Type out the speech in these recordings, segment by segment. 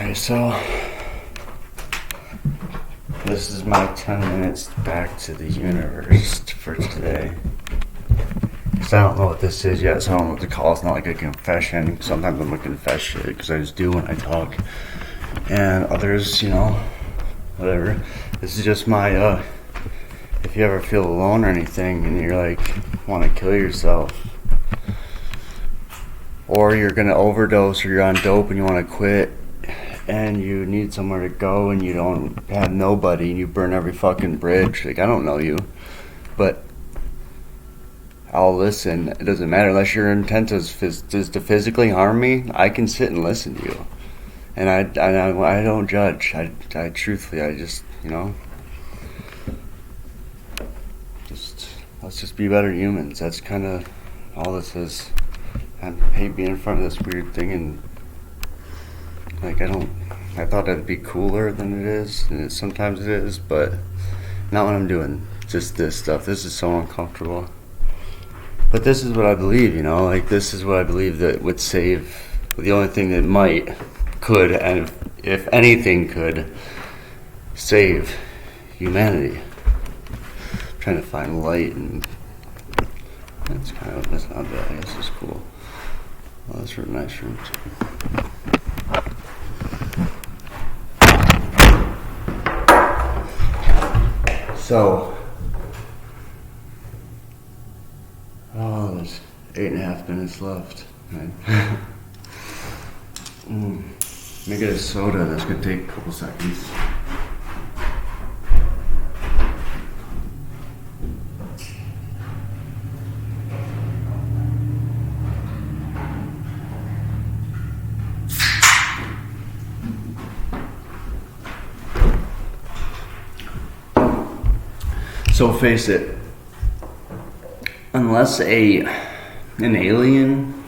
Okay, so this is my 10 minutes back to the universe for today. Because I don't know what this is yet, so I don't know what to call it. It's not like a confession. Sometimes I'm going to confess shit because I just do when I talk. And others, whatever. This is just my, if you ever feel alone or anything and you're like, want to kill yourself, or you're going to overdose or you're on dope and you want to quit, and you need somewhere to go and you don't have nobody and you burn every fucking bridge. Like, I don't know you, but I'll listen. It doesn't matter unless your intent is to physically harm me. I can sit and listen to you, and I don't judge. I truthfully, I just let's just be better humans. That's kind of all this is. I hate being in front of this weird thing and I thought it'd be cooler than it is, and sometimes it is, but not when I'm doing just this stuff. This is so uncomfortable. But this is what I believe, this is what I believe that would save, the only thing that could, and if anything could, save humanity. I'm trying to find light, and that's not bad. I guess it's cool. Oh, that's a nice room, too. So, there's 8.5 minutes left. Right? Let me get a soda. That's going to take a couple seconds. So face it, unless an alien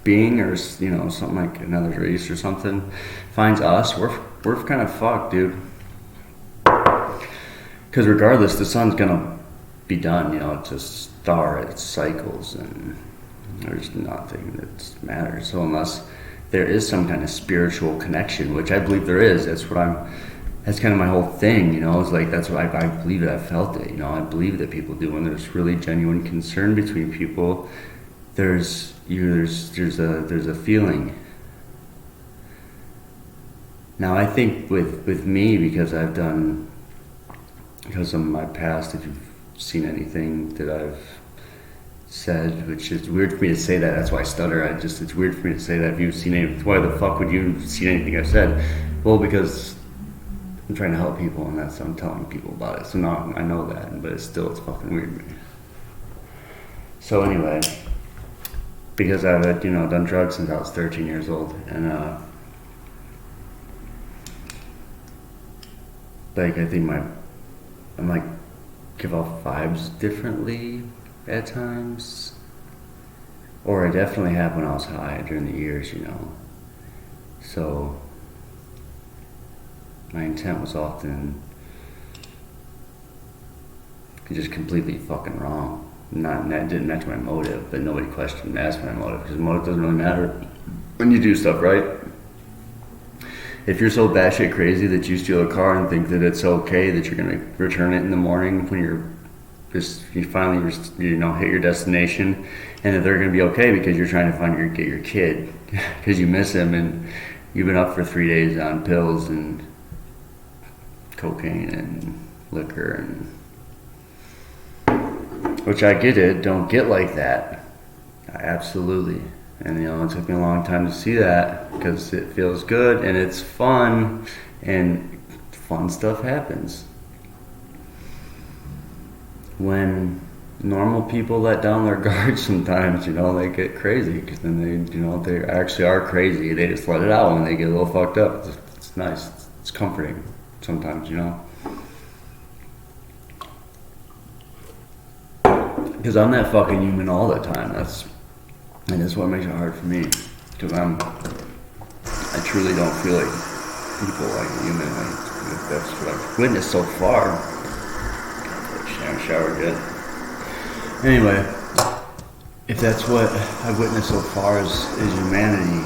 being or something like another race or something finds us, we're kind of fucked, dude. Because regardless, the sun's gonna be done. It's a star. It cycles, and there's nothing that matters. So unless there is some kind of spiritual connection, which I believe there is, that's kind of my whole thing, it's like, that's what I believe it, I felt it, I believe that people do, when there's really genuine concern between people, there's a feeling. Now I think with me, because of my past, if you've seen anything that I've said, which is weird for me to say that's why I stutter, it's weird for me to say that. If you've seen anything, why the fuck would you have seen anything I've said? Well, because I'm trying to help people, and that's I'm telling people about it. So now I know that, but it's fucking weird to me. So anyway, because I've done drugs since I was 13 years old, and I think I might give off vibes differently at times, or I definitely have when I was high during the years, So my intent was often just completely fucking wrong. That didn't match my motive, but nobody asked my motive, because motive doesn't really matter when you do stuff right. If you're so batshit crazy that you steal a car and think that it's okay that you're gonna return it in the morning when you finally hit your destination, and that they're gonna be okay because you're trying to get your kid because you miss him and you've been up for 3 days on pills and cocaine and liquor, and which I get it, don't get like that. Absolutely. And it took me a long time to see that, because it feels good and it's fun, and fun stuff happens. When normal people let down their guard sometimes, they get crazy, because then they actually are crazy. They just let it out when they get a little fucked up. It's nice. It's comforting sometimes, because I'm that fucking human all the time. And that's what makes it hard for me, because I truly don't feel like people like human. That's what I've witnessed so far. I haven't showered yet. Anyway, if that's what I've witnessed so far is humanity,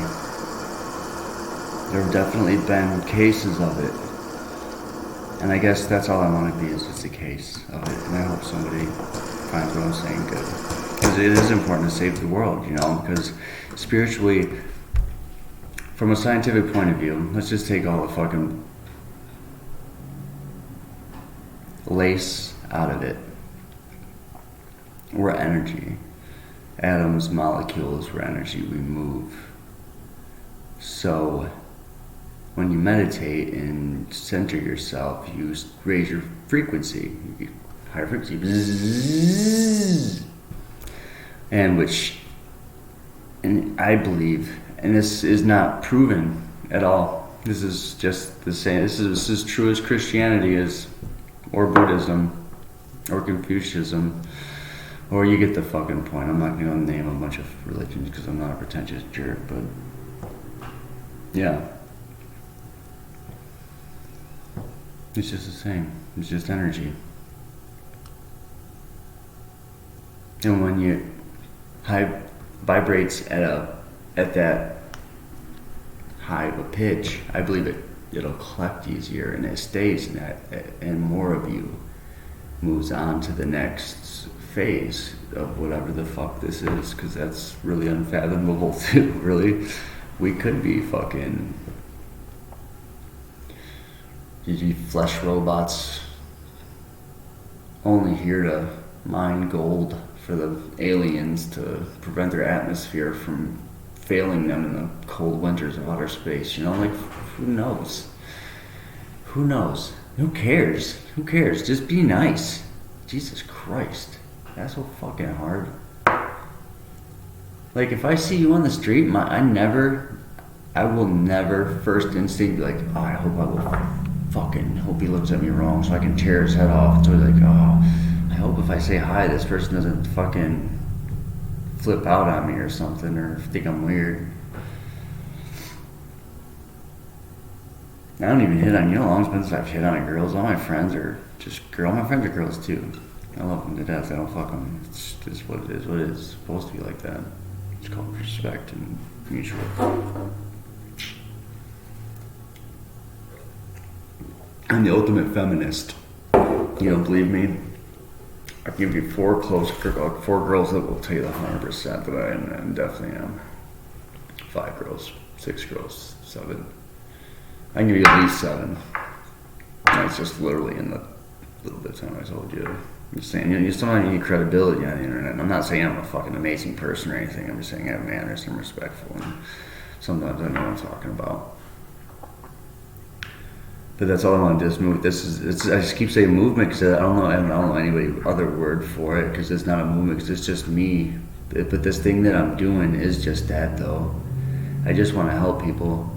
there have definitely been cases of it. And I guess that's all I want to be, is just a case of it. And I hope somebody finds what I'm saying good. Because it is important to save the world, because spiritually, from a scientific point of view, let's just take all the fucking lace out of it. We're energy. Atoms, molecules, we're energy. We move. So when you meditate and center yourself, you raise your frequency. You get higher frequency. And I believe, and this is not proven at all. This is just the same. This is as true as Christianity is, or Buddhism, or Confucianism, or you get the fucking point. I'm not going to name a bunch of religions because I'm not a pretentious jerk, but yeah. It's just the same. It's just energy. And when you vibrates at that high of a pitch, I believe it'll collect easier, and it stays in that, and more of you moves on to the next phase of whatever the fuck this is, because that's really unfathomable too. Really, we could be fucking flesh robots, only here to mine gold for the aliens to prevent their atmosphere from failing them in the cold winters of outer space. Who knows? Who knows? Who cares? Who cares? Just be nice. Jesus Christ. That's so fucking hard. Like, if I see you on the street, I will never first instinct be like, oh, I hope he looks at me wrong so I can tear his head off. It's always like, oh, I hope if I say hi, this person doesn't fucking flip out on me or something, or think I'm weird. I don't even hit on, how long it's been since I've hit on girls. All my friends are girls too. I love them to death. I don't fuck them. It's just what it is. It's supposed to be like that. It's called respect and mutual. I'm the ultimate feminist. You don't believe me? I'll give you four girls that will tell you the 100% that I definitely am. 5 girls, 6 girls, 7. I can give you at least 7. And it's just literally in the little bit of time I told you. I'm just saying, you sometimes need credibility on the internet. And I'm not saying I'm a fucking amazing person or anything. I'm just saying I have manners and respectful. And sometimes I know what I'm talking about. But that's all I want to do is move. I just keep saying movement because I don't know any other word for it, because it's not a movement, because it's just me. But this thing that I'm doing is just that, though. I just want to help people.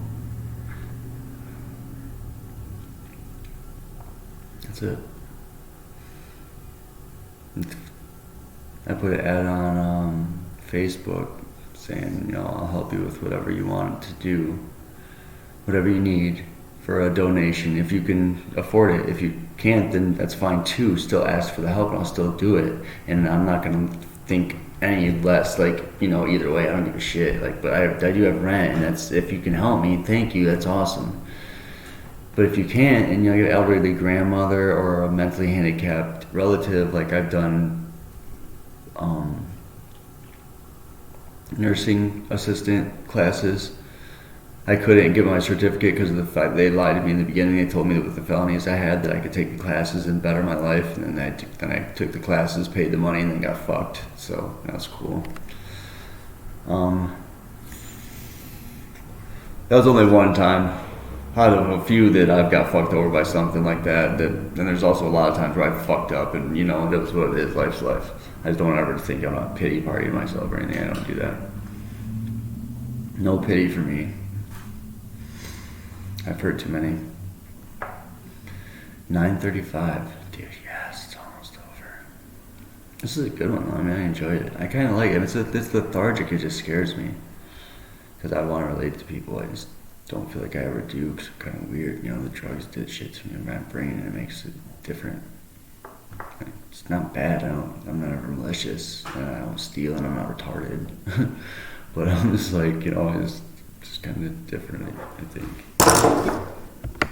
That's it. I put an ad on Facebook saying, I'll help you with whatever you want to do, whatever you need. For a donation, if you can afford it. If you can't, then that's fine too. Still ask for the help, and I'll still do it. And I'm not gonna think any less. Either way, I don't give a shit. But I do have rent, and that's, if you can help me, thank you. That's awesome. But if you can't, and you're an elderly grandmother or a mentally handicapped relative, like I've done, nursing assistant classes. I couldn't get my certificate because of the fact they lied to me in the beginning. They told me that with the felonies I had that I could take the classes and better my life. And then I took the classes, paid the money, and then got fucked. So that's cool. That was only one time out of a few that I've got fucked over by something like that. And there's also a lot of times where I fucked up, and that's what it is. Life's life. I just don't ever think I'm not pity partying myself or anything. I don't do that. No pity for me. I've heard too many. 9:35. Dude, yes, it's almost over. This is a good one. I enjoyed it. I kind of like it. It's lethargic. It just scares me. Because I want to relate to people. I just don't feel like I ever do, because I'm kind of weird. The drugs did shit to me in my brain, and it makes it different. It's not bad. I'm not ever malicious. I don't steal, and I'm not retarded. But I'm just just kind of different, I think.